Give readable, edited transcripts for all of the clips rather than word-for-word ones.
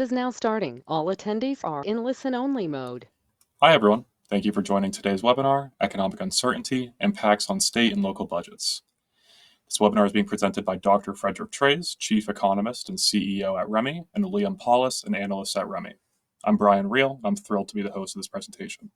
Is now starting. All attendees are in listen-only mode. Hi, everyone. Thank you for joining today's webinar, Economic Uncertainty, Impacts on State and Local Budgets. This webinar is being presented by Dr. Frederick Treyz, Chief Economist and CEO at REMI, and Liam Paulus, an analyst at REMI. I'm Brian Reel, and I'm thrilled to be the host of this presentation.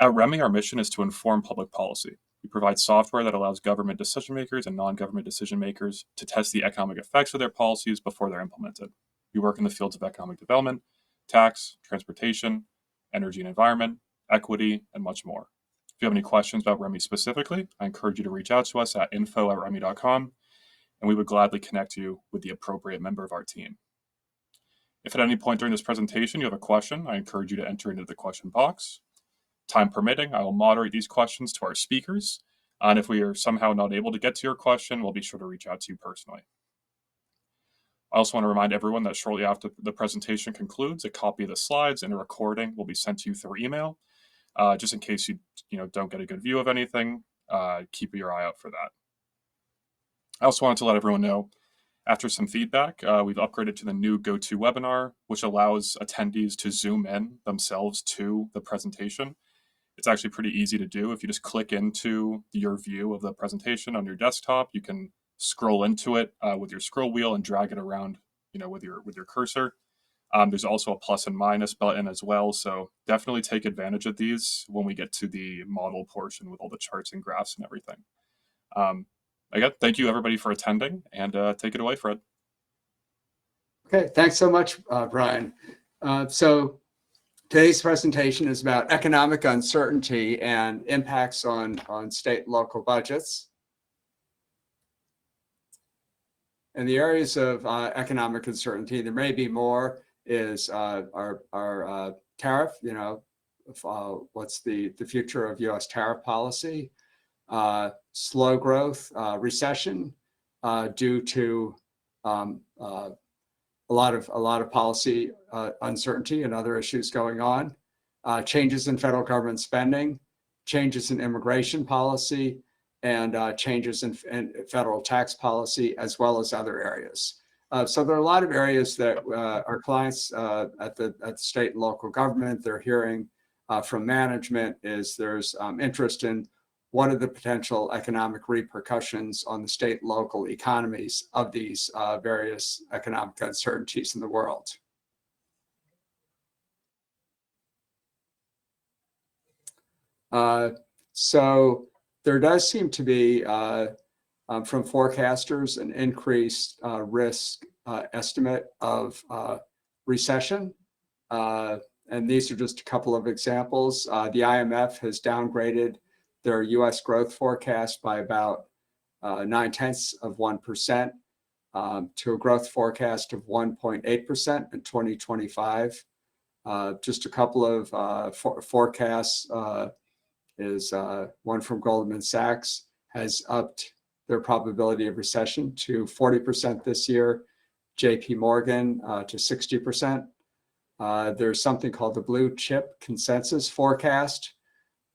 At REMI, our mission is to inform public policy. We provide software that allows government decision makers and non-government decision makers to test the economic effects of their policies before they're implemented. We work in the fields of economic development, tax, transportation, energy and environment, equity, and much more. If you have any questions about REMI specifically, I encourage you to reach out to us at info@remi.com, and we would gladly connect you with the appropriate member of our team. If at any point during this presentation you have a question, I encourage you to enter into the question box. Time permitting, I will moderate these questions to our speakers, and if we are somehow not able to get to your question, we'll be sure to reach out to you personally. I also want to remind everyone that shortly after the presentation concludes, a copy of the slides and a recording will be sent to you through email. Just in case you don't get a good view of anything, keep your eye out for that. I also wanted to let everyone know, after some feedback, we've upgraded to the new GoToWebinar, which allows attendees to zoom in themselves to the presentation. It's actually pretty easy to do. If you just click into your view of the presentation on your desktop, you can scroll into it with your scroll wheel and drag it around, with your cursor. There's also a plus and minus button as well, so definitely take advantage of these when we get to the model portion with all the charts and graphs and everything. Again, thank you everybody for attending, and take it away, Fred. Okay, thanks so much, Brian. So today's presentation is about economic uncertainty and impacts on state and local budgets. And the areas of economic uncertainty, there may be more, is our tariff, what's the future of US tariff policy, slow growth, recession due to a lot of policy uncertainty and other issues going on, changes in federal government spending, changes in immigration policy, and changes in federal tax policy, as well as other areas. So there are a lot of areas that our clients at the state and local government, they're hearing from management is there's interest in what are the potential economic repercussions on the state and local economies of these various economic uncertainties in the world. So there does seem to be, from forecasters, an increased risk estimate of recession. And these are just a couple of examples. The IMF has downgraded their US growth forecast by about 0.9% to a growth forecast of 1.8% in 2025. Just a couple of forecasts is one from Goldman Sachs has upped their probability of recession to 40% this year, JP Morgan to 60%. There's something called the Blue Chip Consensus Forecast,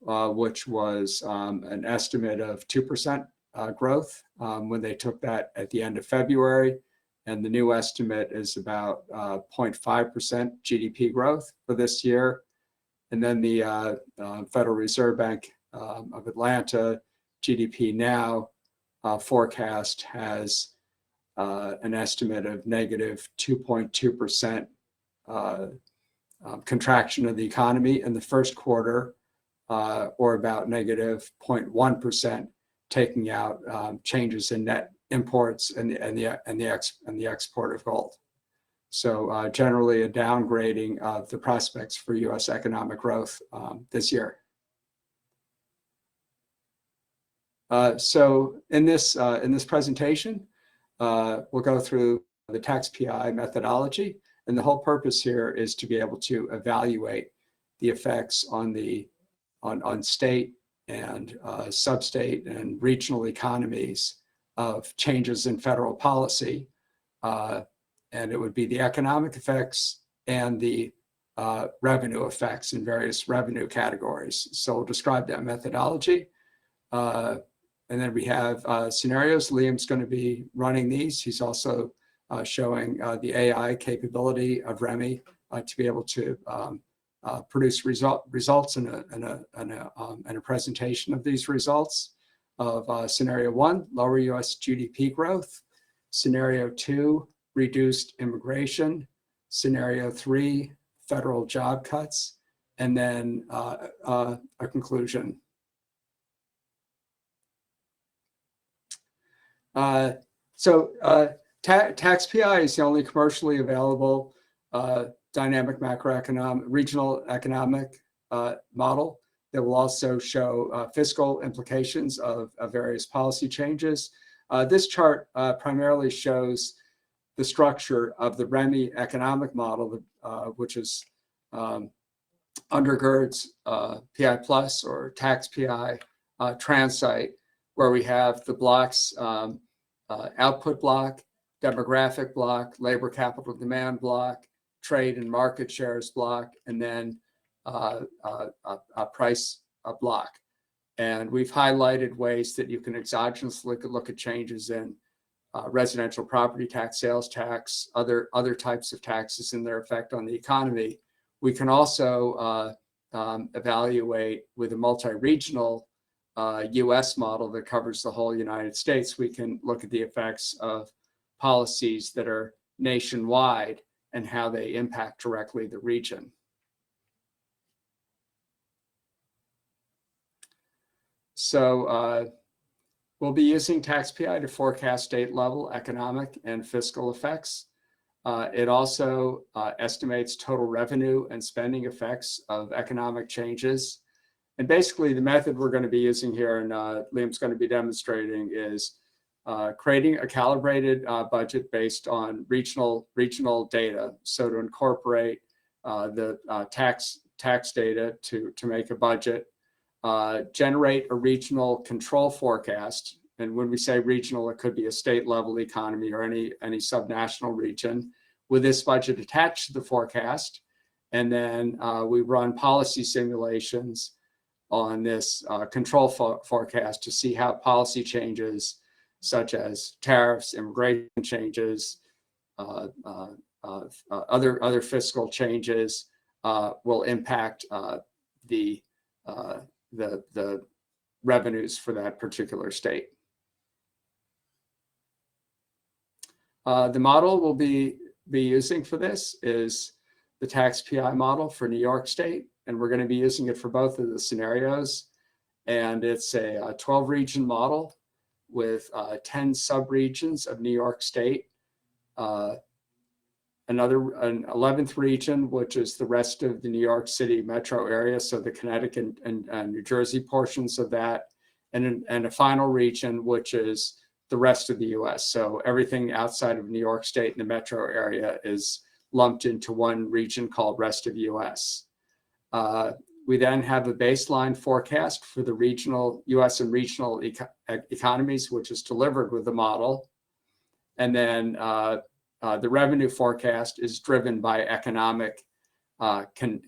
which was an estimate of 2% growth when they took that at the end of February. And the new estimate is about 0.5% GDP growth for this year. And then the Federal Reserve Bank of Atlanta GDP Now forecast has an estimate of negative 2.2% contraction of the economy in the first quarter, or about negative 0.1%, taking out changes in net imports and the export of gold. So generally a downgrading of the prospects for U.S. economic growth this year. So in this presentation, we'll go through the tax PI methodology, and the whole purpose here is to be able to evaluate the effects on state and sub-state and regional economies of changes in federal policy. And it would be the economic effects and the revenue effects in various revenue categories. So we'll describe that methodology. And then we have scenarios. Liam's going to be running these. He's also showing the AI capability of REMI to be able to produce results in a presentation of these results of scenario 1, lower US GDP growth, scenario 2, reduced immigration, scenario 3, federal job cuts, and then a conclusion. Tax PI is the only commercially available dynamic macroeconomic regional economic model that will also show fiscal implications of various policy changes. This chart primarily shows the structure of the REMI economic model, which is undergirds PI plus or tax PI transite, where we have the blocks, output block, demographic block, labor capital demand block, trade and market shares block, and then a price block. And we've highlighted ways that you can exogenously look at changes in residential property tax, sales tax, other types of taxes and their effect on the economy. We can also evaluate with a multi-regional US model that covers the whole United States. We can look at the effects of policies that are nationwide and how they impact directly the region. So we'll be using tax PI to forecast state level economic and fiscal effects. It also estimates total revenue and spending effects of economic changes. And basically the method we're going to be using here, and Liam's going to be demonstrating, is creating a calibrated budget based on regional data. So to incorporate the tax data to make a budget, generate a regional control forecast. And when we say regional, it could be a state level economy or any subnational region with this budget attached to the forecast. And then we run policy simulations on this control forecast to see how policy changes such as tariffs, immigration changes, other fiscal changes will impact the revenues for that particular state. The model we'll be using for this is the tax PI model for New York State, and we're going to be using it for both of the scenarios. And it's a 12 region model with 10 subregions of New York State, an 11th region, which is the rest of the New York City metro area, so the Connecticut and New Jersey portions of that, and a final region, which is the rest of the US. So everything outside of New York State and the metro area is lumped into one region called rest of US. We then have a baseline forecast for the regional US and regional economies, which is delivered with the model. And then the revenue forecast is driven by economic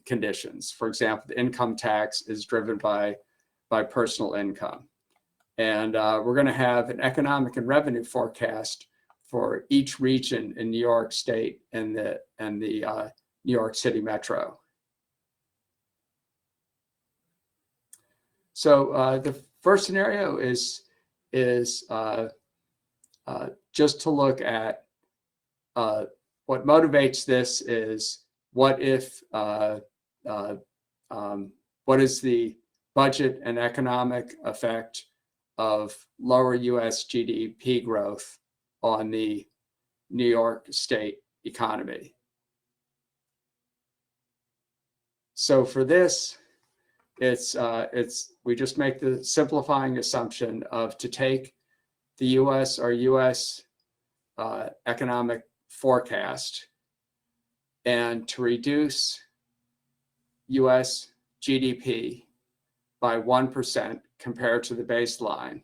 conditions. For example, the income tax is driven by personal income. And we're going to have an economic and revenue forecast for each region in New York State and the New York City metro. So the first scenario is just to look at what motivates this is what if what is the budget and economic effect of lower US GDP growth on the New York State economy. So for this, we just make the simplifying assumption of to take the US or US economic forecast and to reduce US GDP by 1% compared to the baseline.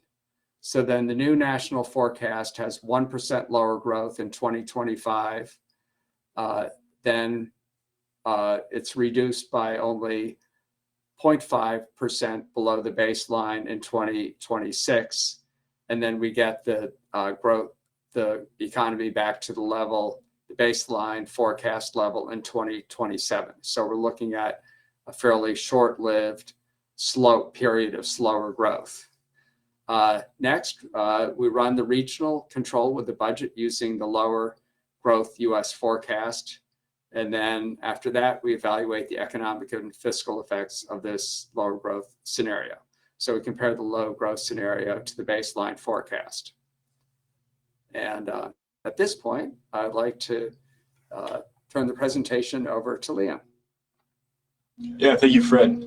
So then the new national forecast has 1% lower growth in 2025. Then it's reduced by only 0.5% below the baseline in 2026. And then we get the growth the economy back to the baseline forecast level in 2027. So we're looking at a fairly short-lived, slow period of slower growth. Next, we run the regional control with the budget using the lower growth US forecast. And then after that, we evaluate the economic and fiscal effects of this lower growth scenario. So we compare the low growth scenario to the baseline forecast. And at this point, I'd like to turn the presentation over to Liam. Yeah, thank you, Fred.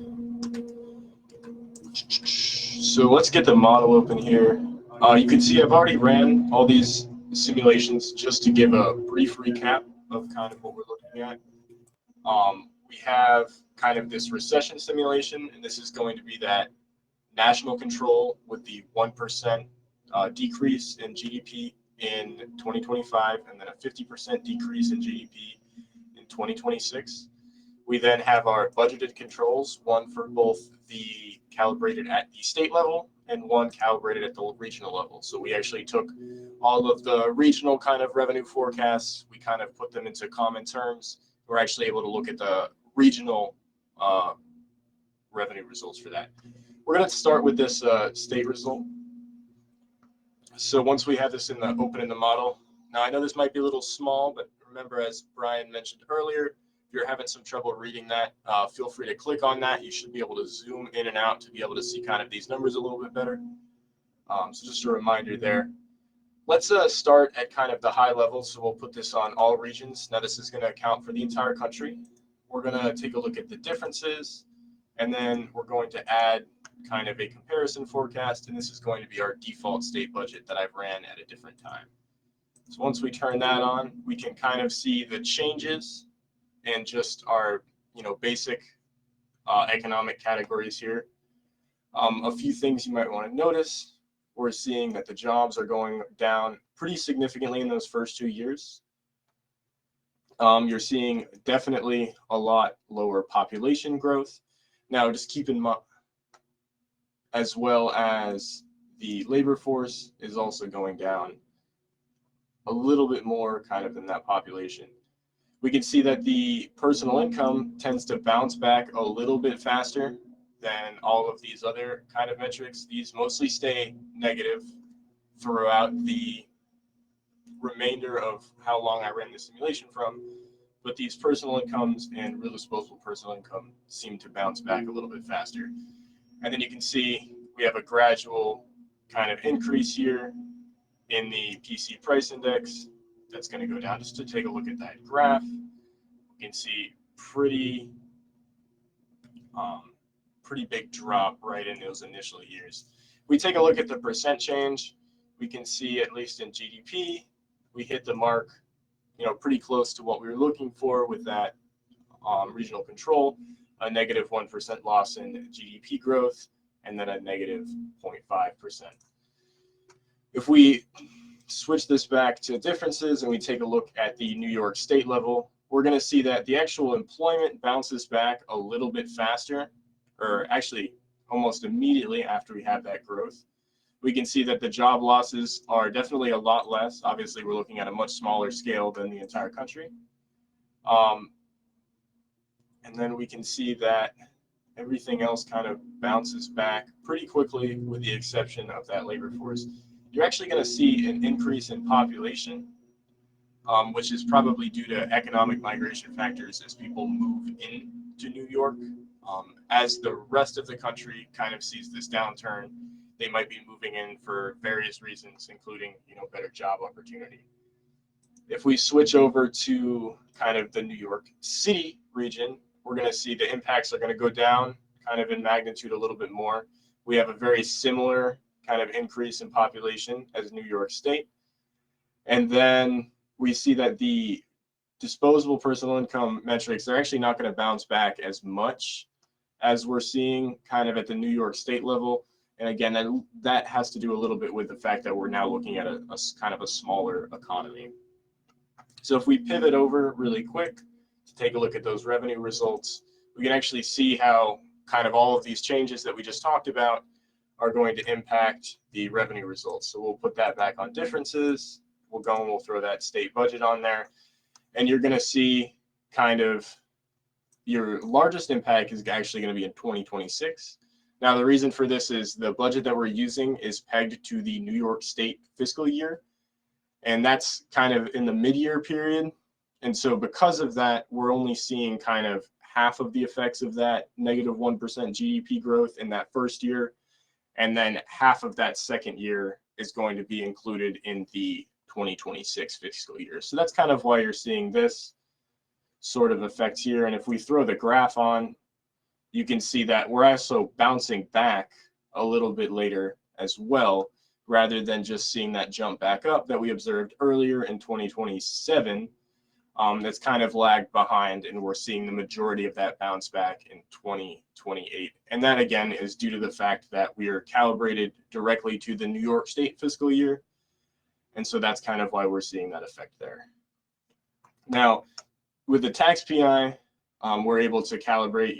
So let's get the model open here. You can see I've already ran all these simulations just to give a brief recap of kind of what we're looking at. We have kind of this recession simulation, and this is going to be that national control with the 1% decrease in GDP in 2025, and then a 50% decrease in GDP in 2026. We then have our budgeted controls, one for both the calibrated at the state level and one calibrated at the regional level. So we actually took all of the regional kind of revenue forecasts, we kind of put them into common terms. We're actually able to look at the regional revenue results for that. We're going to start with this state result. So once we have this open in the model, now I know this might be a little small, but remember, as Brian mentioned earlier, if you're having some trouble reading that, feel free to click on that. You should be able to zoom in and out to be able to see kind of these numbers a little bit better. So just a reminder there. Let's start at kind of the high level. So we'll put this on all regions. Now this is going to account for the entire country. We're going to take a look at the differences, and then we're going to add kind of a comparison forecast, and this is going to be our default state budget that I've ran at a different time. So once we turn that on, we can kind of see the changes and just our basic economic categories here. A few things you might want to notice. We're seeing that the jobs are going down pretty significantly in those first 2 years. You're seeing definitely a lot lower population growth. Now just keep in mind, as well as the labor force is also going down a little bit more kind of than that population. We can see that the personal income tends to bounce back a little bit faster than all of these other kind of metrics. These mostly stay negative throughout the remainder of how long I ran the simulation from, but these personal incomes and real disposable personal income seem to bounce back a little bit faster. And then you can see we have a gradual kind of increase here in the PC price index. That's going to go down. Just to take a look at that graph, you can see pretty big drop right in those initial years. If we take a look at the percent change, we can see at least in GDP, we hit the mark, pretty close to what we were looking for with that regional control, a negative 1% loss in GDP growth, and then a negative 0.5%. If we switch this back to differences and we take a look at the New York State level, we're going to see that the actual employment bounces back a little bit faster, or actually almost immediately after we have that growth. We can see that the job losses are definitely a lot less. Obviously, we're looking at a much smaller scale than the entire country. And then we can see that everything else kind of bounces back pretty quickly with the exception of that labor force. You're actually going to see an increase in population, which is probably due to economic migration factors as people move into New York. As the rest of the country kind of sees this downturn, they might be moving in for various reasons, including, better job opportunity. If we switch over to kind of the New York City region, we're going to see the impacts are going to go down kind of in magnitude a little bit more. We have a very similar kind of increase in population as New York State. And then we see that the disposable personal income metrics, they're actually not going to bounce back as much as we're seeing kind of at the New York State level. And again, that has to do a little bit with the fact that we're now looking at a kind of a smaller economy. So if we pivot over really quick to take a look at those revenue results, we can actually see how kind of all of these changes that we just talked about are going to impact the revenue results. So we'll put that back on differences. we'll go and we'll throw that state budget on there. And you're going to see kind of your largest impact is actually going to be in 2026. Now, the reason for this is the budget that we're using is pegged to the New York State fiscal year. And that's kind of in the mid-year period. And so because of that, we're only seeing kind of half of the effects of that negative 1% GDP growth in that first year. And then half of that second year is going to be included in the 2026 fiscal year. So that's kind of why you're seeing this sort of effect here. And if we throw the graph on, you can see that we're also bouncing back a little bit later as well, rather than just seeing that jump back up that we observed earlier in 2027. That's kind of lagged behind, and we're seeing the majority of that bounce back in 2028. And that, again, is due to the fact that we are calibrated directly to the New York State fiscal year. And so that's kind of why we're seeing that effect there. Now, with the tax PI, we're able to calibrate,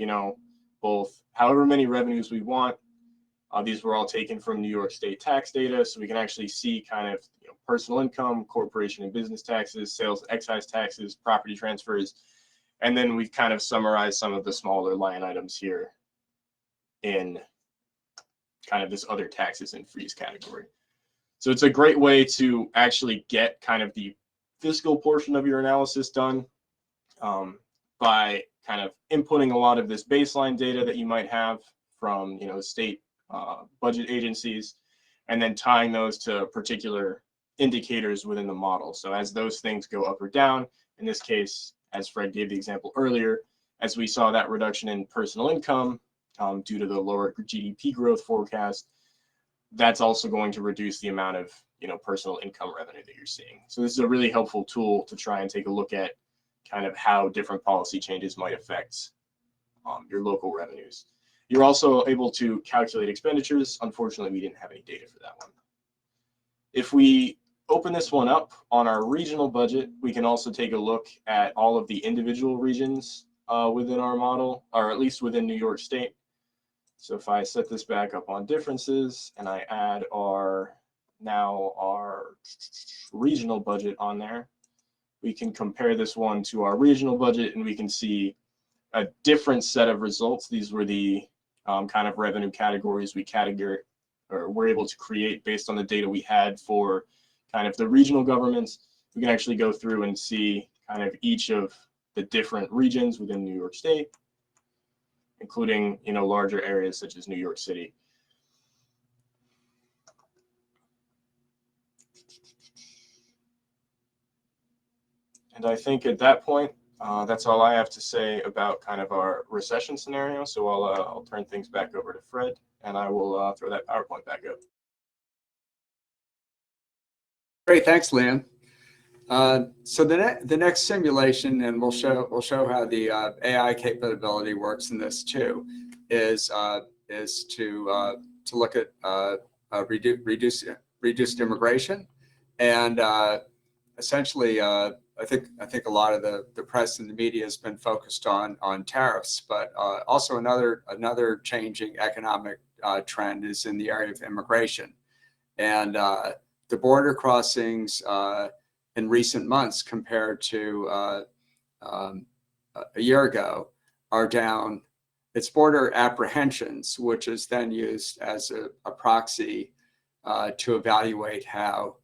both however many revenues we want. These were all taken from New York State tax data, so we can actually see kind of personal income, corporation and business taxes, sales, excise taxes, property transfers, and then we've kind of summarized some of the smaller line items here in kind of this other taxes and fees category. So it's a great way to actually get kind of the fiscal portion of your analysis done by kind of inputting a lot of this baseline data that you might have from state budget agencies, and then tying those to particular indicators within the model. So as those things go up or down, in this case, as Fred gave the example earlier, as we saw that reduction in personal income due to the lower GDP growth forecast, that's also going to reduce the amount of personal income revenue that you're seeing. So this is a really helpful tool to try and take a look at kind of how different policy changes might affect your local revenues. You're also able to calculate expenditures. Unfortunately, we didn't have any data for that one. If we open this one up on our regional budget, we can also take a look at all of the individual regions within our model, or at least within New York State. So if I set this back up on differences and I add our regional budget on there, we can compare this one to our regional budget and we can see a different set of results. These were the kind of revenue categories we're able to create based on the data we had for kind of the regional governments. We can actually go through and see kind of each of the different regions within New York State, including larger areas such as New York City. And I think at that point, that's all I have to say about kind of our recession scenario. So I'll turn things back over to Fred, and I will throw that PowerPoint back up. Great, thanks, Liam. So the next simulation, and we'll show how the AI capability works in this too, is to look at reduced immigration, and essentially I think a lot of the press and the media has been focused on tariffs, but also another changing economic trend is in the area of immigration, and the border crossings in recent months compared to a year ago are down. It's border apprehensions, which is then used as a proxy to evaluate how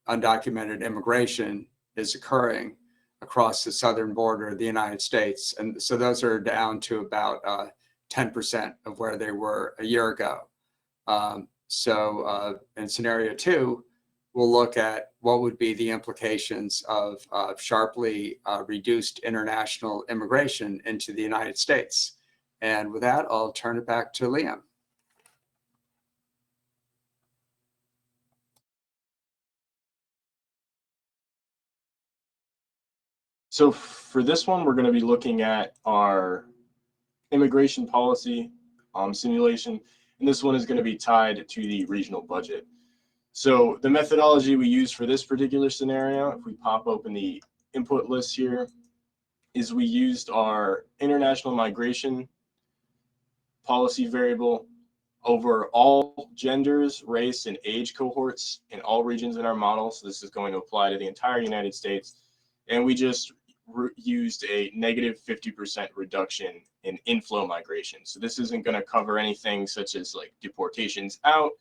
undocumented immigration is occurring across the southern border of the United States. And so those are down to about 10% of where they were a year ago. So in scenario 2, we'll look at what would be the implications of sharply reduced international immigration into the United States. And with that, I'll turn it back to Liam. So for this one, we're going to be looking at our immigration policy simulation, and this one is going to be tied to the regional budget. So the methodology we use for this particular scenario, if we pop open the input list here, is we used our international migration policy variable over all genders, race, and age cohorts in all regions in our model. So this is going to apply to the entire United States. And we just used a negative 50% reduction in inflow migration. So this isn't going to cover anything such as like deportations out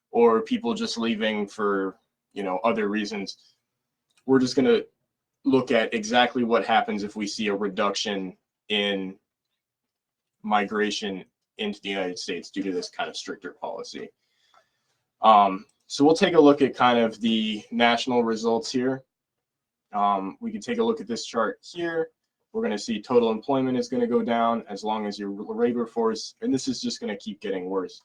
or people just leaving for, you know, other reasons. We're just going to look at exactly what happens if we see a reduction in migration into the United States due to this kind of stricter policy. So we'll take a look at kind of the national results here. We can take a look at this chart here. We're going to see total employment is going to go down as long as your labor force, and this is just going to keep getting worse.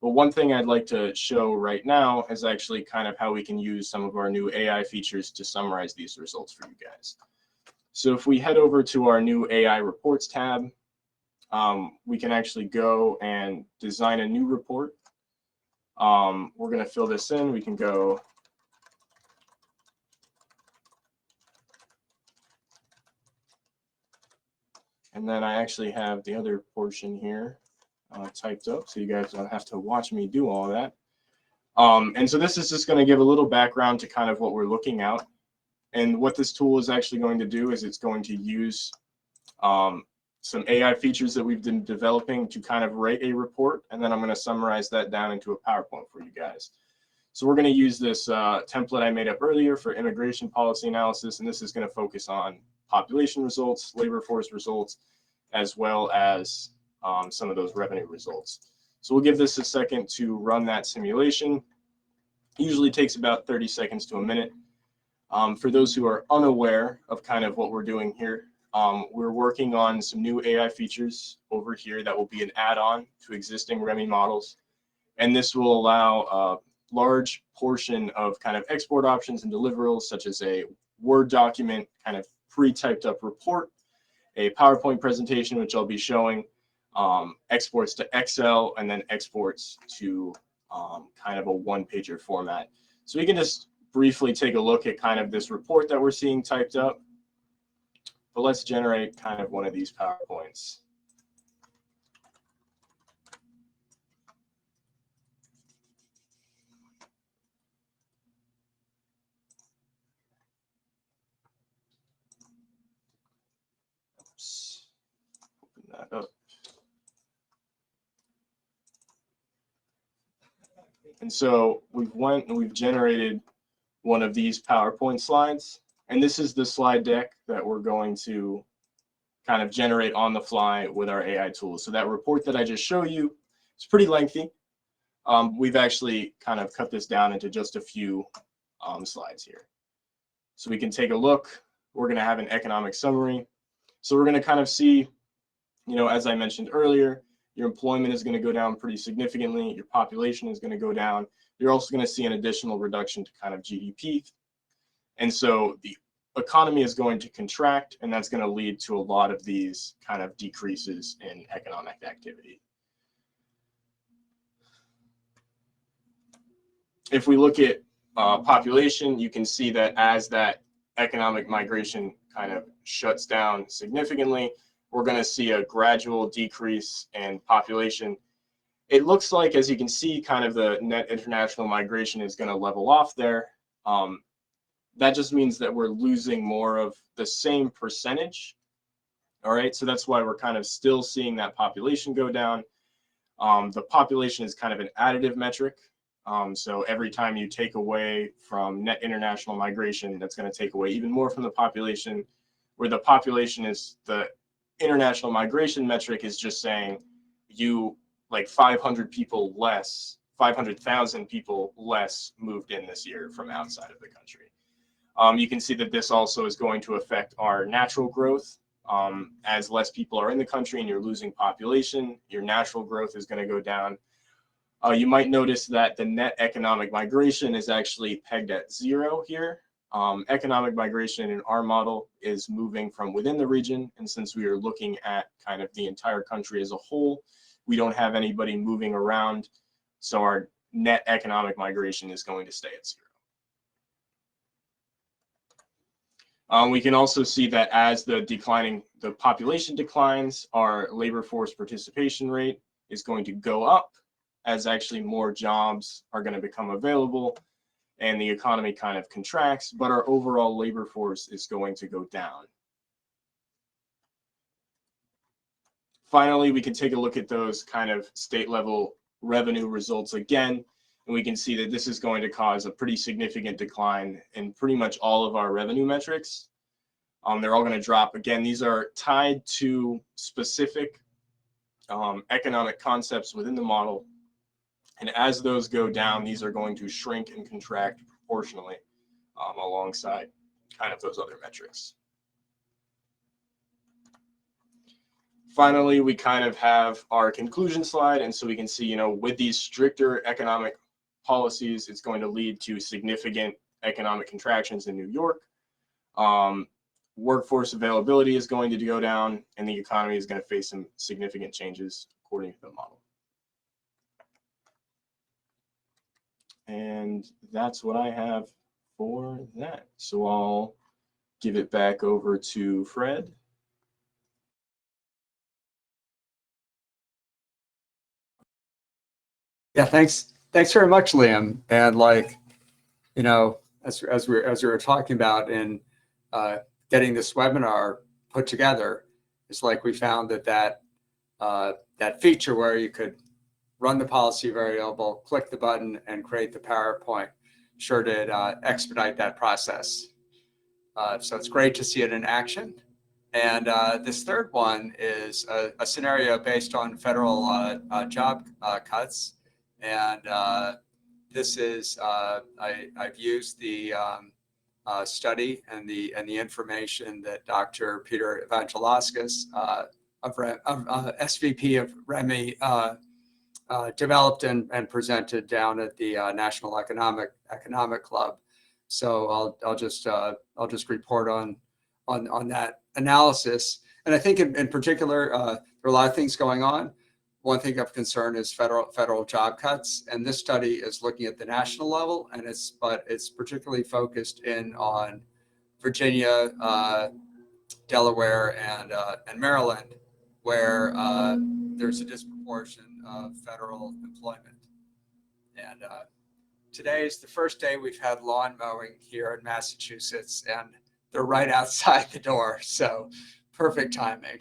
But one thing I'd like to show right now is actually kind of how we can use some of our new AI features to summarize these results for you guys. So if we head over to our new AI reports tab, we can actually go and design a new report. We're going to fill this in. We can go and then I actually have the other portion here typed up, so you guys don't have to watch me do all that. And so this is just going to give a little background to kind of what we're looking at. And what this tool is actually going to do is it's going to use some AI features that we've been developing to kind of write a report, and then I'm going to summarize that down into a PowerPoint for you guys. So we're going to use this template I made up earlier for immigration policy analysis, and this is going to focus on population results, labor force results, as well as some of those revenue results. So we'll give this a second to run that simulation. Usually takes about 30 seconds to a minute. For those who are unaware of kind of what we're doing here, we're working on some new AI features over here that will be an add-on to existing REMI models. And this will allow a large portion of kind of export options and deliverables, such as a Word document, kind of pre-typed up report, a PowerPoint presentation, which I'll be showing, exports to Excel, and then exports to kind of a one-pager format. So we can just briefly take a look at kind of this report that we're seeing typed up. But let's generate kind of one of these PowerPoints. Oops. Open that up. And so we've generated one of these PowerPoint slides. And this is the slide deck that we're going to kind of generate on the fly with our AI tools. So that report that I just showed you, it's pretty lengthy. We've actually kind of cut this down into just a few slides here. So we can take a look. We're going to have an economic summary. So we're going to kind of see, you know, as I mentioned earlier, your employment is going to go down pretty significantly. Your population is going to go down. You're also going to see an additional reduction to kind of GDP. And so the economy is going to contract, and that's going to lead to a lot of these kind of decreases in economic activity. If we look at population, you can see that as that economic migration kind of shuts down significantly, we're going to see a gradual decrease in population. It looks like, as you can see, kind of the net international migration is going to level off there. That just means that we're losing more of the same percentage. All right, so that's why we're kind of still seeing that population go down. The population is kind of an additive metric. So every time you take away from net international migration, that's going to take away even more from the population, where the population is the international migration metric is just saying you like 500 people less, 500,000 people less moved in this year from outside of the country. You can see that this also is going to affect our natural growth. As less people are in the country and you're losing population, your natural growth is going to go down. You might notice that the net economic migration is actually pegged at 0 here. Economic migration in our model is moving from within the region, and since we are looking at kind of the entire country as a whole, we don't have anybody moving around, so our net economic migration is going to stay at 0. We can also see that as the population declines, our labor force participation rate is going to go up. as actually more jobs are going to become available and the economy kind of contracts, but our overall labor force is going to go down. Finally, we can take a look at those kind of state level revenue results again, and we can see that this is going to cause a pretty significant decline in pretty much all of our revenue metrics. They're all going to drop. Again, these are tied to specific economic concepts within the model. And as those go down, these are going to shrink and contract proportionally alongside kind of those other metrics. Finally, we kind of have our conclusion slide. And so we can see, with these stricter economic policies, it's going to lead to significant economic contractions in New York. Workforce availability is going to go down, and the economy is going to face some significant changes according to the model. And that's what I have for that. So I'll give it back over to Fred. Yeah, thanks very much, Liam. And as we were talking about in getting this webinar put together, it's like we found that feature where you could run the policy variable, click the button, and create the PowerPoint sure did expedite that process. So it's great to see it in action. And this third one is a scenario based on federal job cuts. And this is, I've used the study and the information that Dr. Peter Evangelos SVP of REMI developed and presented down at the National Economic Club. So I'll just report on that analysis. And I think in particular, there are a lot of things going on. One thing of concern is federal job cuts, and this study is looking at the national level, and it's particularly focused in on Virginia, Delaware, and Maryland, where there's a disproportion of federal employment. And today is the first day we've had lawn mowing here in Massachusetts, and they're right outside the door, so perfect timing.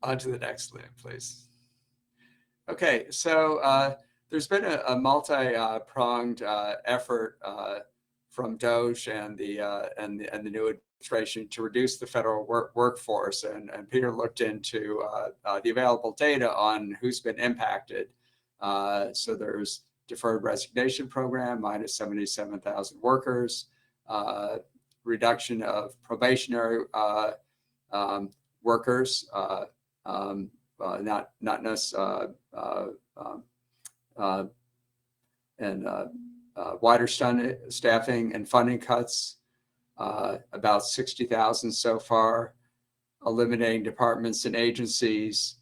On to the next, Liam, please. Okay, so there's been a multi-pronged effort from DOGE and the new administration to reduce the federal workforce, and Peter looked into the available data on who's been impacted. So there's deferred resignation program, minus 77,000 workers, reduction of probationary workers, not necessarily, and wider staffing and funding cuts, about 60,000 so far, eliminating departments and agencies,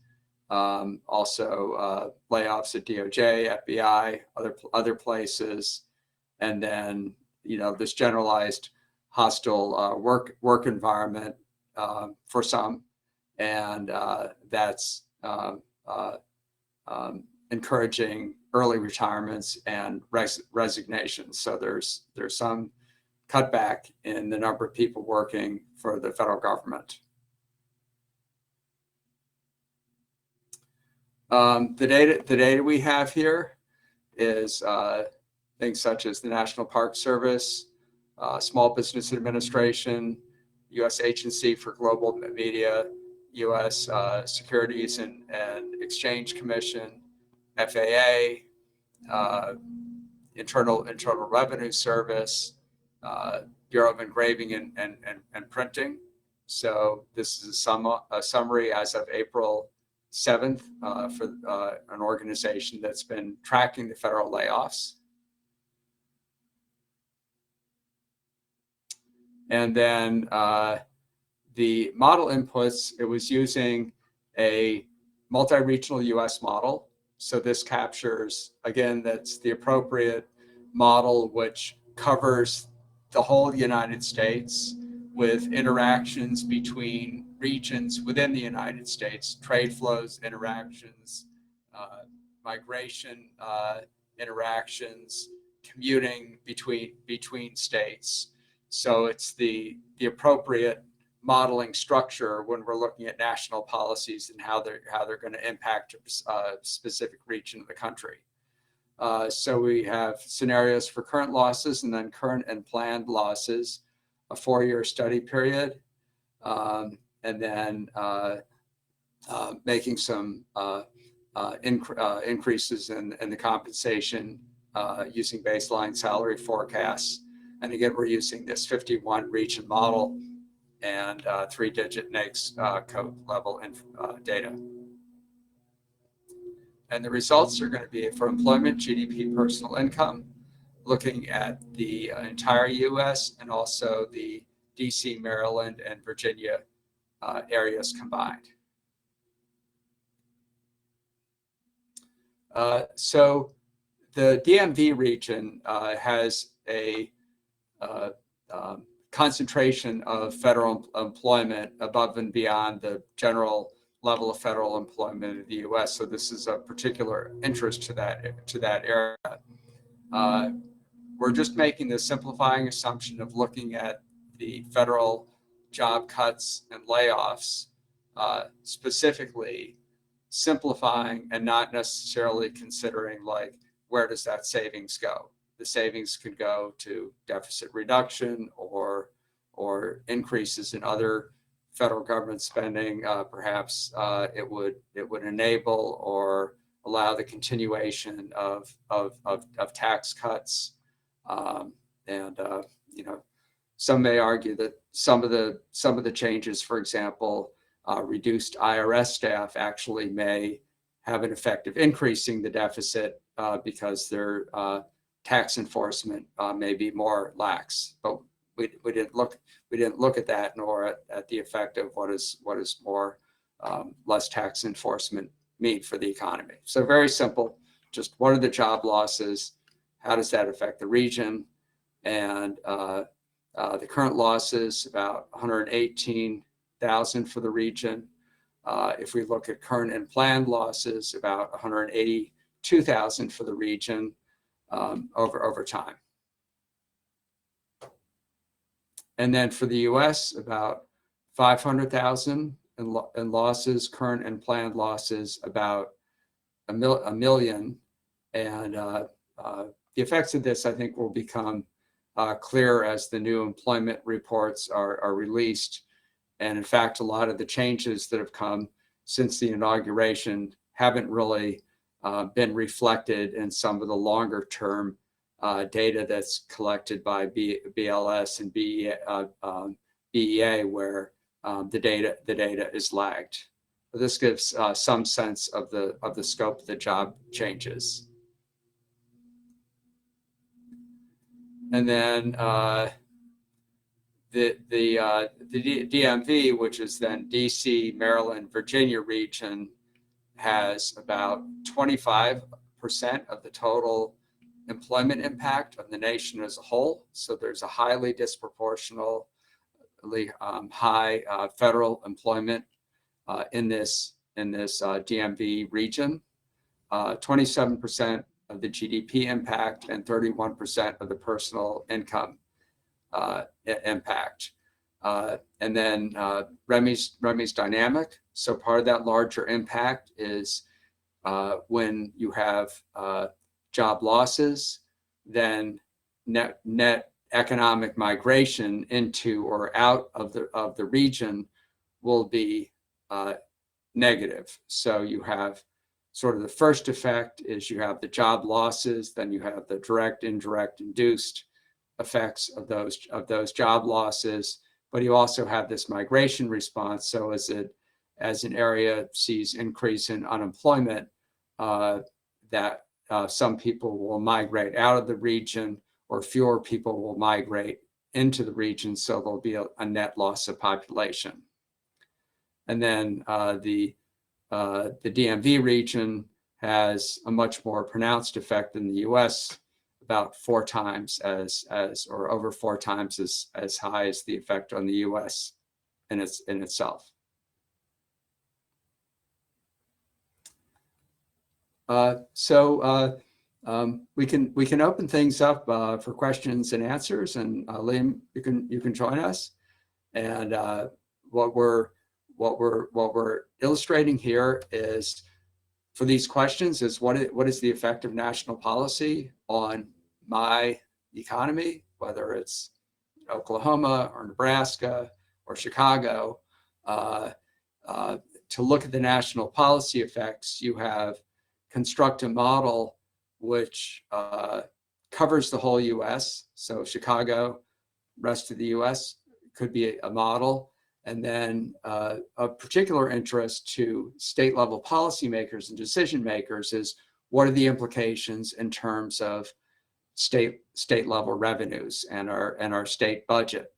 also layoffs at DOJ, FBI, other places, and then this generalized hostile work environment for some. And that's encouraging early retirements and resignations. So there's some cutback in the number of people working for the federal government. The data we have here is things such as the National Park Service, Small Business Administration, U.S. Agency for Global Media, U.S. Securities and Exchange Commission, FAA, Internal Revenue Service, Bureau of Engraving and Printing. So this is a summary as of April 7th for an organization that's been tracking the federal layoffs. And then the model inputs, it was using a multi-regional US model. So this captures, again, that's the appropriate model which covers the whole United States with interactions between regions within the United States, trade flows, interactions, migration interactions, commuting between states. So it's the appropriate modeling structure when we're looking at national policies and how they're going to impact a specific region of the country. So we have scenarios for current losses and then current and planned losses, a 4-year study period, and then making some increases in the compensation using baseline salary forecasts. And again, we're using this 51 region model and 3-digit NAICS code level data. And the results are going to be for employment, GDP, personal income, looking at the entire US and also the DC, Maryland, and Virginia areas combined. So the DMV region has a concentration of federal employment above and beyond the general level of federal employment in the U.S. So this is of particular interest to that area. We're just making the simplifying assumption of looking at the federal job cuts and layoffs, specifically simplifying and not necessarily considering like, where does that savings go? The savings could go to deficit reduction or increases in other federal government spending. Perhaps it would enable or allow the continuation of tax cuts. Some may argue that some of the changes, for example, reduced IRS staff actually may have an effect of increasing the deficit because their tax enforcement may be more lax. But we didn't look at that, nor at the effect of what is more less tax enforcement mean for the economy. So very simple. Just what are the job losses? How does that affect the region? And the current losses, about 118,000 for the region. If we look at current and planned losses, about 182,000 for the region over time. And then for the U.S., about 500,000 in losses, current and planned losses, about a million. And the effects of this, I think, will become clear as the new employment reports are released. And in fact, a lot of the changes that have come since the inauguration haven't really been reflected in some of the longer term data that's collected by BLS and BEA, where the data is lagged. But this gives some sense of the scope of the job changes. And then the DMV, which is then DC, Maryland, Virginia region, has about 25% of the total employment impact of the nation as a whole. So there's a highly disproportionately high federal employment in this DMV region. 27% of the GDP impact and 31% of the personal income impact. And then REMI's dynamic. So part of that larger impact is when you have job losses, then net economic migration into or out of the region will be negative. So you have sort of the first effect is you have the job losses, then you have the direct, indirect, induced effects of those job losses, but you also have this migration response. So as an area sees increase in unemployment, that some people will migrate out of the region, or fewer people will migrate into the region. So there'll be a net loss of population. And then the DMV region has a much more pronounced effect in the U.S., about 4 times or over 4 times as high as the effect on the U.S. in itself. We can open things up for questions and answers, and Liam, you can join us. And what we're illustrating here is, for these questions, is what is the effect of national policy on my economy, whether it's Oklahoma or Nebraska or Chicago. To look at the national policy effects, you have construct a model which covers the whole US. So Chicago, rest of the US could be a model. And then of particular interest to state level policymakers and decision makers is, what are the implications in terms of state level revenues and our state budget?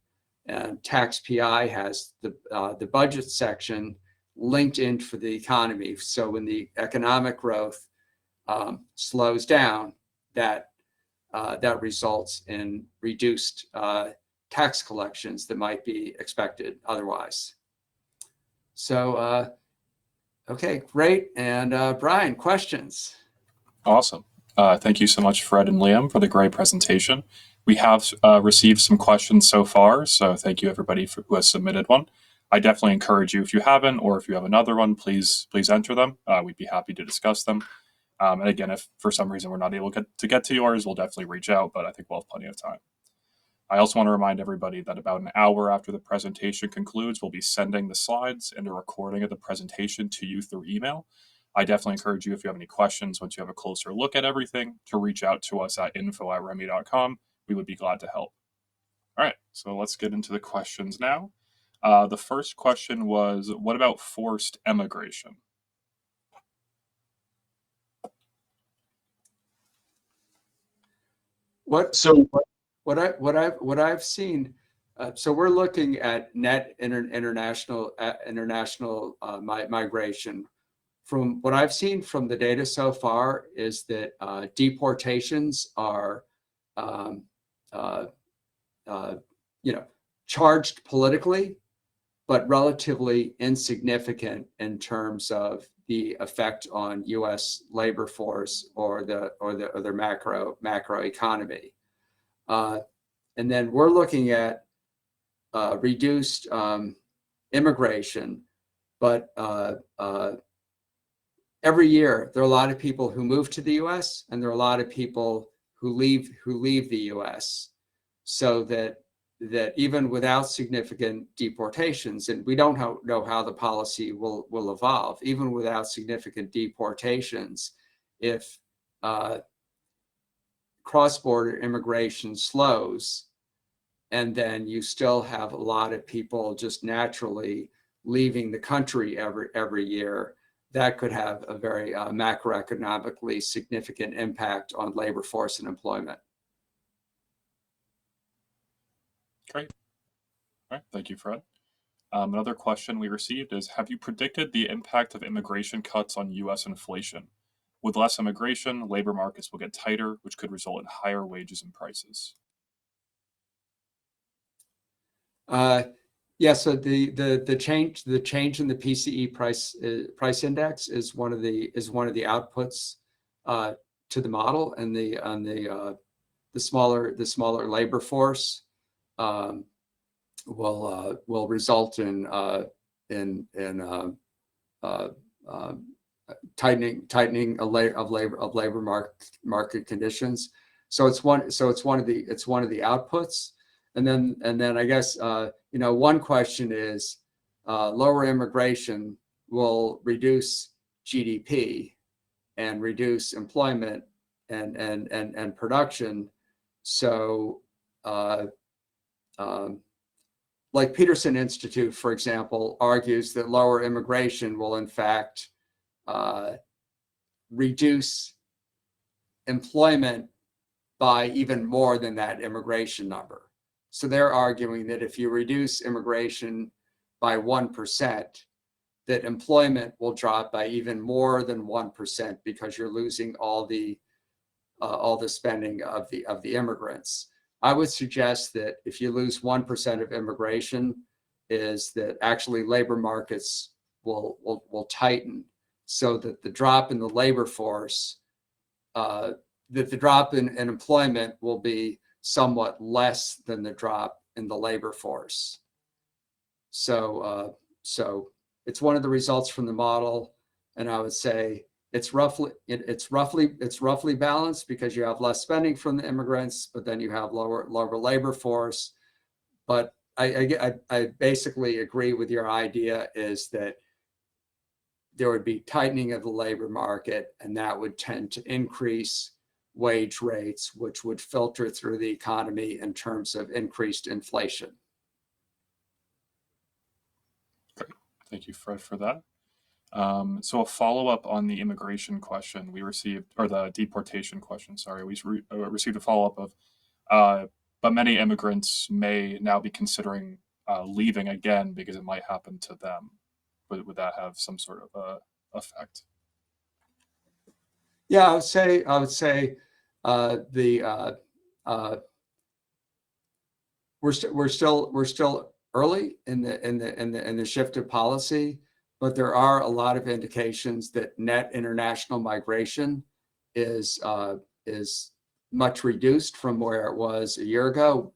And tax PI has the budget section linked in for the economy. So when the economic growth slows down, that results in reduced tax collections that might be expected otherwise. So, okay, great. And Brian, questions? Awesome. Thank you so much, Fred and Liam, for the great presentation. We have received some questions so far, so thank you everybody who has submitted one. I definitely encourage you, if you haven't, or if you have another one, please enter them. We'd be happy to discuss them. And again, if for some reason we're not able to get to yours, we'll definitely reach out, but I think we'll have plenty of time. I also want to remind everybody that about an hour after the presentation concludes, we'll be sending the slides and a recording of the presentation to you through email. I definitely encourage you, if you have any questions, once you have a closer look at everything, to reach out to us at info@remi.com. We would be glad to help. All right, so let's get into the questions now. The first question was, what about forced emigration? What I've seen, so we're looking at net international migration. From what I've seen from the data so far is that deportations are, charged politically, but relatively insignificant in terms of the effect on U.S. labor force or the macro economy. And then we're looking at reduced immigration, but every year there are a lot of people who move to the U.S. and there are a lot of people who leave the U.S. So that even without significant deportations, and we don't know how the policy will evolve, even without significant deportations, if cross-border immigration slows, and then you still have a lot of people just naturally leaving the country every year, that could have a very macroeconomically significant impact on labor force and employment. Great. All right, thank you, Fred. Another question we received is, have you predicted the impact of immigration cuts on U.S. inflation? With less immigration, labor markets will get tighter, which could result in higher wages and prices. Yeah, so the change in the PCE price index is one of the outputs to the model, and the smaller labor force will result in tightening of labor market conditions. So it's one of the outputs. And then I guess one question is, lower immigration will reduce GDP and reduce employment and production. So like Peterson Institute, for example, argues that lower immigration will in fact reduce employment by even more than that immigration number. So they're arguing that if you reduce immigration by 1%, that employment will drop by even more than 1% because you're losing all the spending of the immigrants. I would suggest that if you lose 1% of immigration, is that actually labor markets will tighten. so that the drop in the labor force, that the drop in employment will be somewhat less than the drop in the labor force. So it's one of the results from the model, and I would say it's roughly balanced because you have less spending from the immigrants, but then you have lower labor force. But I basically agree with your idea is that there would be tightening of the labor market, and that would tend to increase wage rates, which would filter through the economy in terms of increased inflation. Great. Thank you, Fred, for that. So a follow-up on the immigration question we received, or the deportation question, sorry, we received a follow-up of, but many immigrants may now be considering leaving again because it might happen to them. Would that have some sort of effect? Yeah, I would say we're still early in the shift of policy, but there are a lot of indications that net international migration is much reduced from where it was a year ago,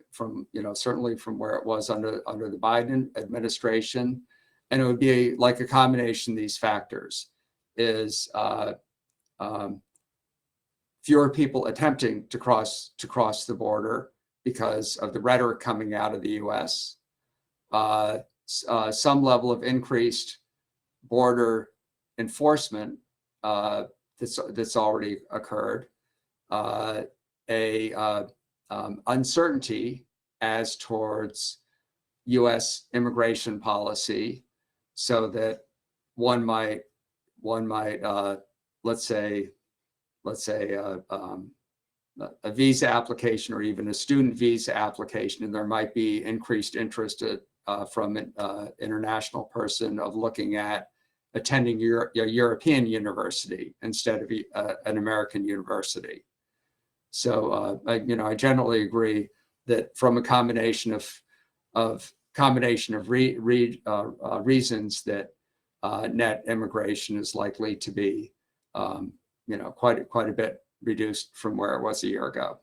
certainly from where it was under the Biden administration. And it would be like a combination of these factors is fewer people attempting to cross the border because of the rhetoric coming out of the U.S., some level of increased border enforcement that's already occurred, uncertainty as towards U.S. immigration policy, so that one might let's say a visa application or even a student visa application, and there might be increased interest from an international person of looking at attending a European university instead of an American university. So I generally agree that from a combination of reasons that net immigration is likely to be quite a bit reduced from where it was a year ago.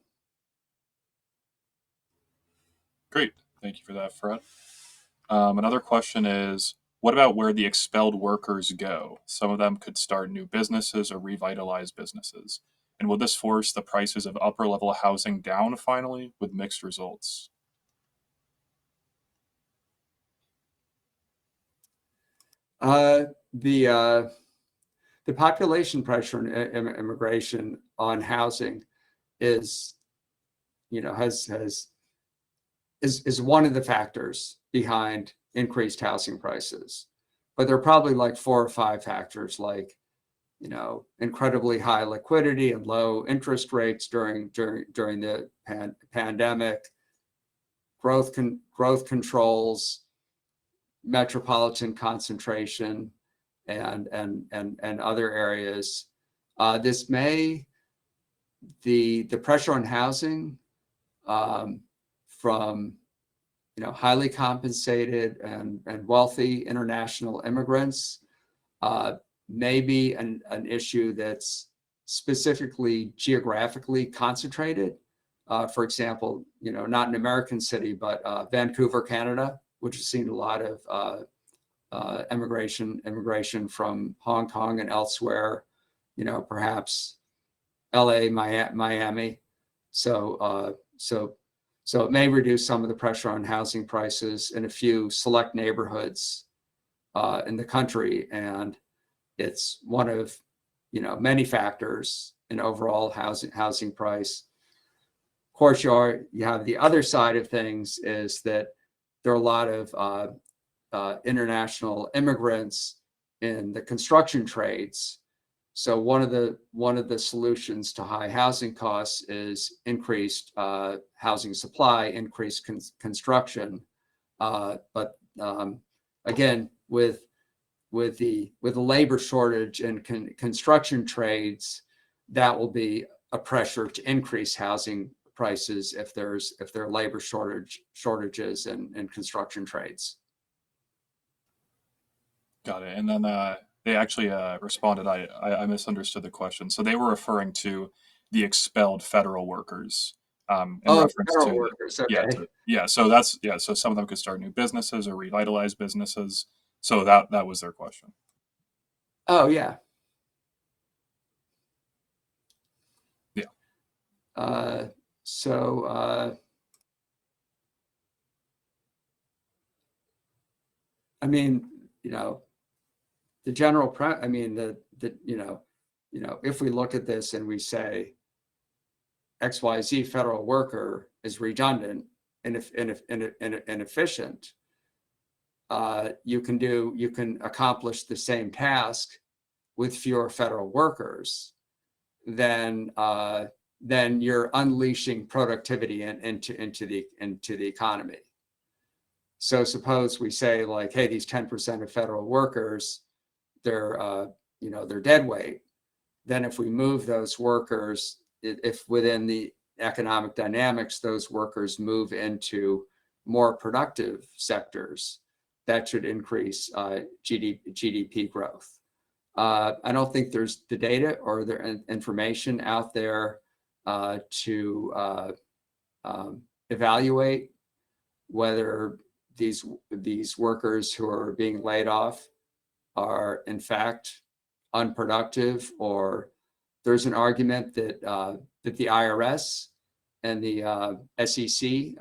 Great, thank you for that, Fred. Another question is, what about where the expelled workers go? Some of them could start new businesses or revitalize businesses. And will this force the prices of upper-level housing down finally, with mixed results? The population pressure in immigration on housing is one of the factors behind increased housing prices. But there are probably like 4 or 5 factors, like incredibly high liquidity and low interest rates during the pandemic, growth controls, metropolitan concentration, and other areas. The pressure on housing from highly compensated and wealthy international immigrants may be an issue that's specifically geographically concentrated. For example, not an American city, but Vancouver, Canada, which has seen a lot of immigration from Hong Kong and elsewhere, perhaps LA, Miami. So it may reduce some of the pressure on housing prices in a few select neighborhoods in the country. And it's one of many factors in overall housing price. Of course, you have the other side of things is that there are a lot of international immigrants in the construction trades. So one of the solutions to high housing costs is increased housing supply, increased construction. But again, with the labor shortage in construction trades, that will be a pressure to increase housing prices if there are labor shortages in construction trades. Got it. And then They actually responded. I misunderstood the question. So they were referring to the expelled federal workers in Oh, reference federal to workers. yeah, Okay. So that's So some of them could start new businesses or revitalize businesses. So that was their question. Oh, yeah. Yeah. So I mean, the general I mean, if we look at this and we say XYZ federal worker is redundant and inefficient, you can accomplish the same task with fewer federal workers, then you're unleashing productivity into the economy. So suppose we say like, hey, these 10% of federal workers, they're dead weight. Then if we move those workers, if within the economic dynamics, those workers move into more productive sectors, that should increase GDP growth. I don't think there's the data or the information out there to evaluate whether these workers who are being laid off are in fact unproductive, or there's an argument that the IRS and the SEC,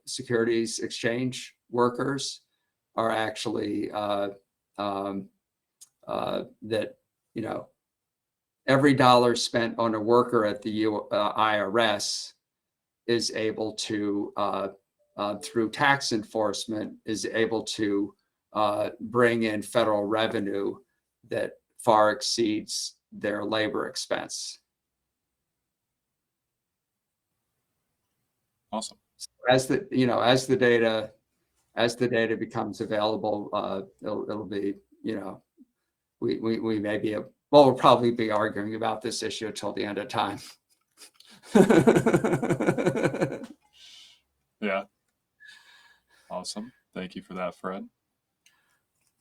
Securities Exchange workers, are actually that every dollar spent on a worker at the IRS is able to through tax enforcement is able to bring in federal revenue that far exceeds their labor expense. Awesome. As the data becomes available, it'll be, we may be we'll probably be arguing about this issue until the end of time. Yeah. Awesome. Thank you for that, Fred.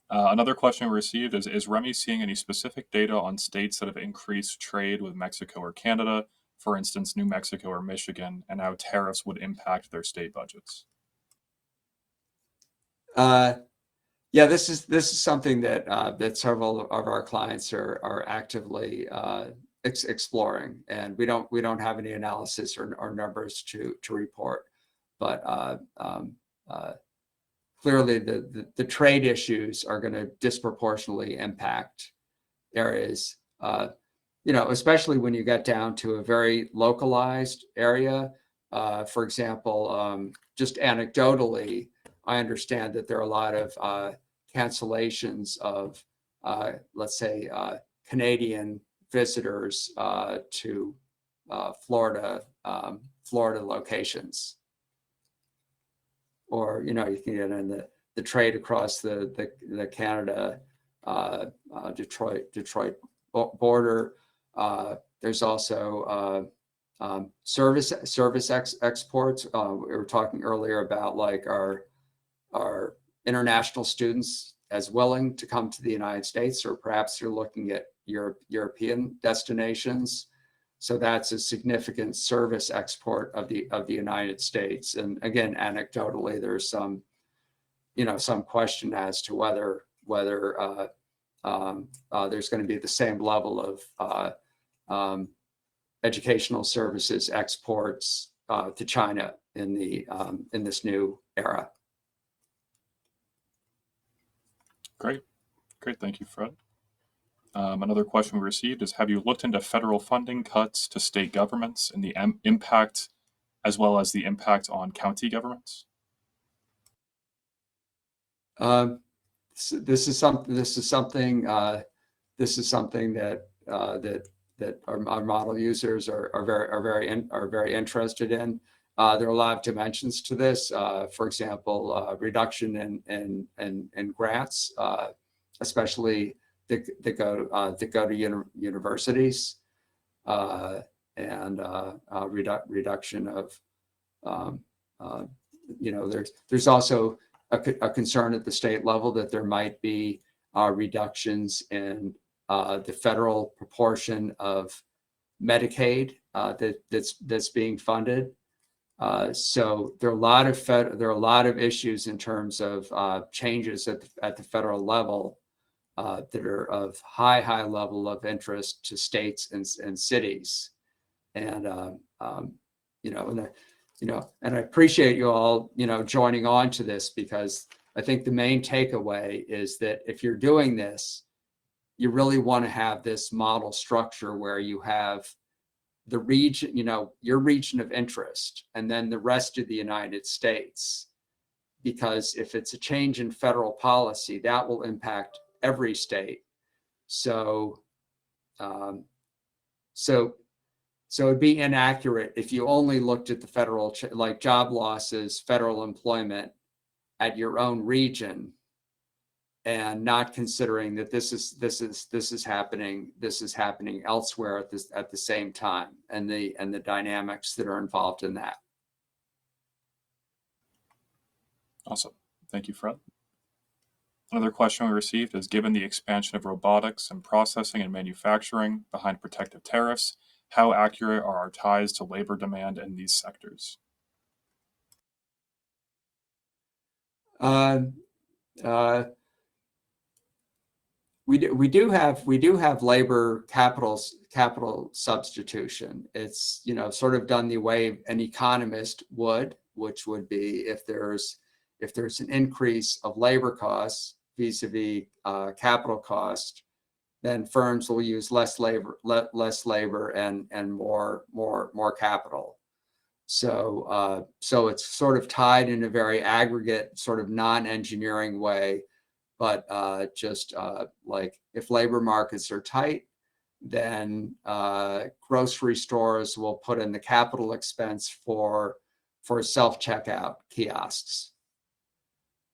Another question we received is REMI seeing any specific data on states that have increased trade with Mexico or Canada, for instance, New Mexico or Michigan, and how tariffs would impact their state budgets? Yeah, this is something that several of our clients are actively exploring, and we don't have any analysis or numbers to report, but clearly the trade issues are going to disproportionately impact areas, especially when you get down to a very localized area. For example, just anecdotally, I understand that there are a lot of cancellations of, let's say, Canadian visitors to Florida locations. Or, you can get in the trade across the Canada, Detroit border. There's also service exports. We were talking earlier about like our international students as willing to come to the United States, or perhaps you're looking at European destinations. So that's a significant service export of the United States. And again, anecdotally, there's some question as to whether there's going to be the same level of educational services exports to China in this new era. Great. Thank you, Fred. Another question we received is, have you looked into federal funding cuts to state governments and the impact, as well as the impact on county governments? This is something that our model users are very interested in. There are a lot of dimensions to this. For example, reduction in grants, especially that go to universities, and reduction of there's also a concern at the state level that there might be reductions in the federal proportion of Medicaid that's being funded. So there are a lot of issues in terms of changes at the federal level that are of high level of interest to states and cities. And and I appreciate you all joining on to this, because I think the main takeaway is that if you're doing this, you really want to have this model structure where you have the region, your region of interest, and then the rest of the United States. Because if it's a change in federal policy, that will impact every state. So it'd be inaccurate if you only looked at the federal, like job losses, federal employment at your own region, and not considering that this is happening elsewhere at the same time, and the dynamics that are involved in that. Awesome. Thank you, Fred. Another question we received is, given the expansion of robotics and processing and manufacturing behind protective tariffs, how accurate are our ties to labor demand in these sectors? We do have labor capital substitution. It's sort of done the way an economist would, which would be if there's an increase of labor costs vis-a-vis capital cost, then firms will use less labor and more capital. So it's sort of tied in a very aggregate, sort of non-engineering way. But just like if labor markets are tight, then grocery stores will put in the capital expense for self-checkout kiosks,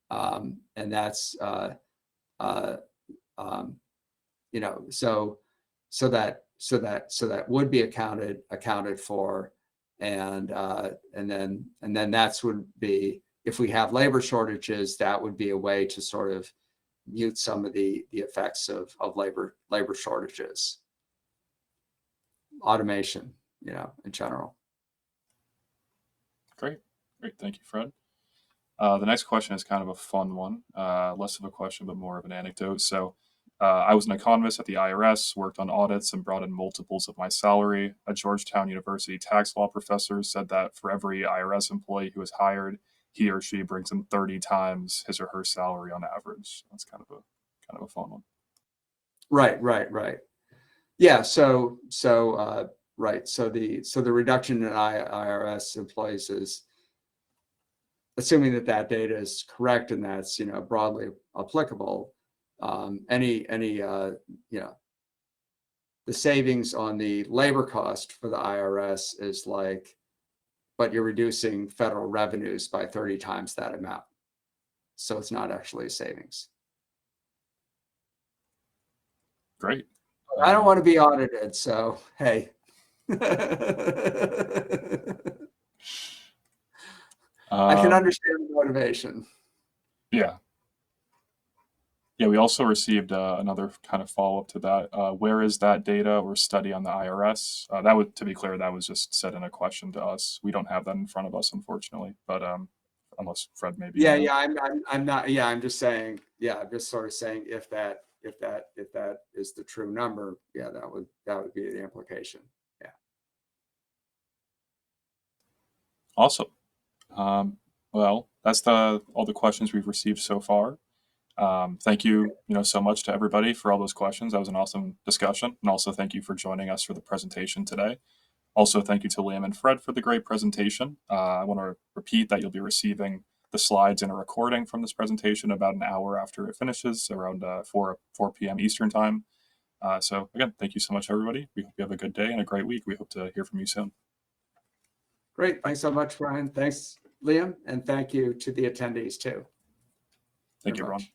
and that's so that would be accounted for, and then that's would be, if we have labor shortages, that would be a way to sort of mute some of the effects of labor shortages, automation, in general. Great. Thank you, Fred. The next question is kind of a fun one, less of a question, but more of an anecdote. So I was an economist at the IRS, worked on audits, and brought in multiples of my salary. A Georgetown University tax law professor said that for every IRS employee who is hired, he or she brings in 30 times his or her salary on average. That's kind of a fun one. Right. Yeah. So the reduction in IRS employees is, assuming that data is correct and that's broadly applicable. The savings on the labor cost for the IRS is like, but you're reducing federal revenues by 30 times that amount. So it's not actually a savings. Great. I don't want to be audited, so hey. I can understand the motivation. Yeah. We also received another kind of follow-up to that. Where is that data or study on the IRS? To be clear, that was just said in a question to us. We don't have that in front of us, unfortunately. But unless Fred maybe. I'm not. Yeah, I'm just saying. Yeah, I'm just sort of saying if that is the true number, yeah, that would be the implication. Yeah. Awesome. Well, that's all the questions we've received so far. Thank you, so much to everybody for all those questions. That was an awesome discussion. And also thank you for joining us for the presentation today. Also, thank you to Liam and Fred for the great presentation. I want to repeat that you'll be receiving the slides and a recording from this presentation about an hour after it finishes, around 4 p.m. Eastern time. So again, thank you so much, everybody. We hope you have a good day and a great week. We hope to hear from you soon. Great. Thanks so much, Brian. Thanks, Liam. And thank you to the attendees too. Thank you, everyone.